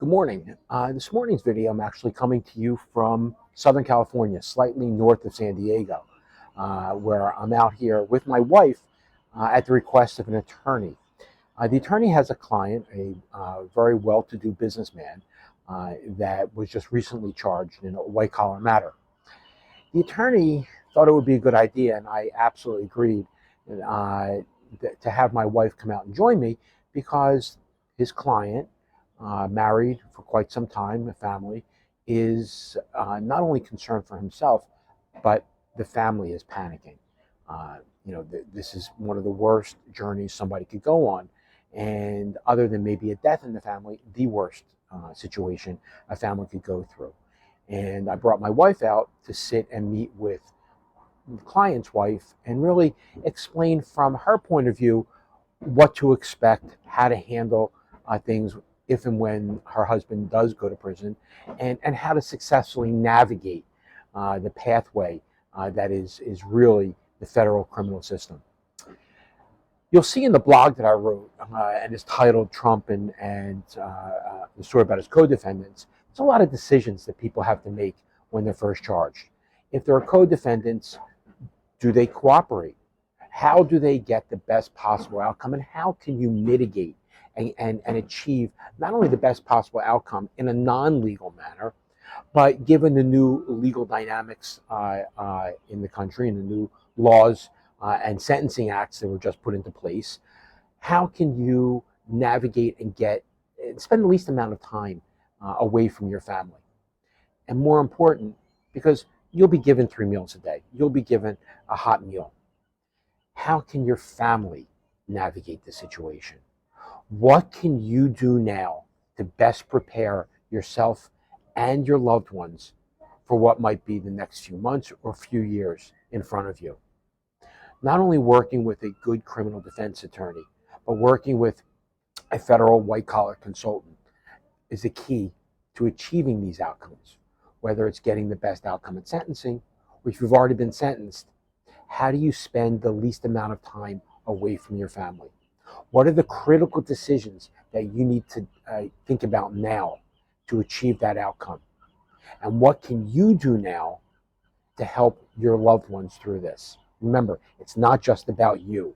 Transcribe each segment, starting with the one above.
Good morning. This morning's video, I'm actually coming to you from Southern California, slightly north of San Diego, where I'm out here with my wife at the request of an attorney. The attorney has a client, a very well-to-do businessman that was just recently charged in a white-collar matter. The attorney thought it would be a good idea, and I absolutely agreed to have my wife come out and join me because his client, married for quite some time, a family, is not only concerned for himself, but the family is panicking. This is one of the worst journeys somebody could go on, and other than maybe a death in the family, the worst situation a family could go through. And I brought my wife out to sit and meet with the client's wife and really explain from her point of view what to expect, how to handle things if and when her husband does go to prison, and how to successfully navigate the pathway that is really the federal criminal system. You'll see in the blog that I wrote, and it's titled Trump and the story about his co-defendants, there's a lot of decisions that people have to make when they're first charged. If there are co-defendants, do they cooperate? How do they get the best possible outcome, and how can you mitigate and achieve not only the best possible outcome in a non-legal manner, but given the new legal dynamics in the country and the new laws and sentencing acts that were just put into place, how can you navigate and spend the least amount of time away from your family? And more important, because you'll be given 3 meals a day, you'll be given a hot meal. How can your family navigate the situation? What can you do now to best prepare yourself and your loved ones for what might be the next few months or few years in front of you? Not only working with a good criminal defense attorney, but working with a federal white-collar consultant is the key to achieving these outcomes, whether it's getting the best outcome in sentencing, or if you've already been sentenced, how do you spend the least amount of time away from your family? What are the critical decisions that you need to think about now to achieve that outcome? And what can you do now to help your loved ones through this? Remember, it's not just about you.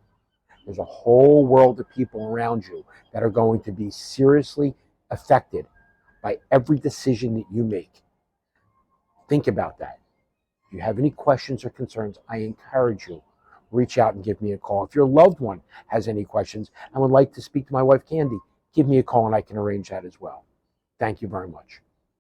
There's a whole world of people around you that are going to be seriously affected by every decision that you make. Think about that. If you have any questions or concerns, I encourage you, reach out and give me a call. If your loved one has any questions and would like to speak to my wife, Candy, give me a call and I can arrange that as well. Thank you very much.